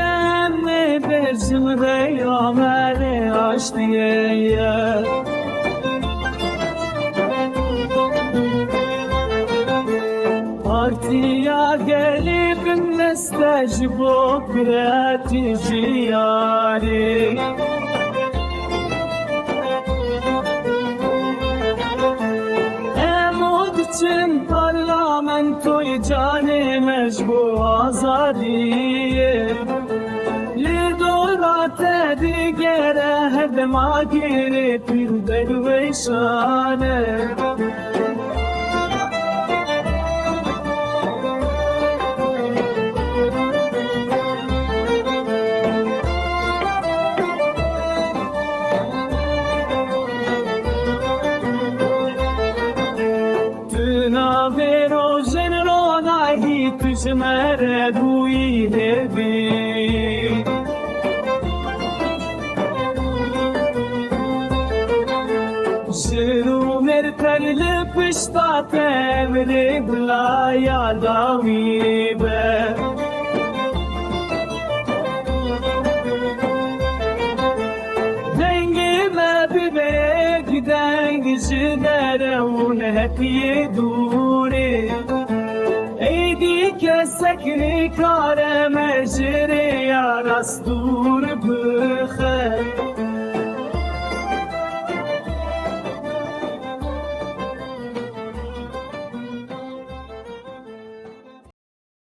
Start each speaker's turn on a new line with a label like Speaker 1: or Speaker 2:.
Speaker 1: Emme bezim de yameli aşk diye. Partiya gelip nesteci bu kretici yari. Emod için parlamentoy cani mecbu azadiye. Lidorate digere hedema girip bir delveşane. Vero generona hi tujmere dui devi. Shiru mer perle pishta temre blaya davi be. Dengi me bibe giden jidere un hep yedure. Eydi kesek nikare mecri ya rastur bu.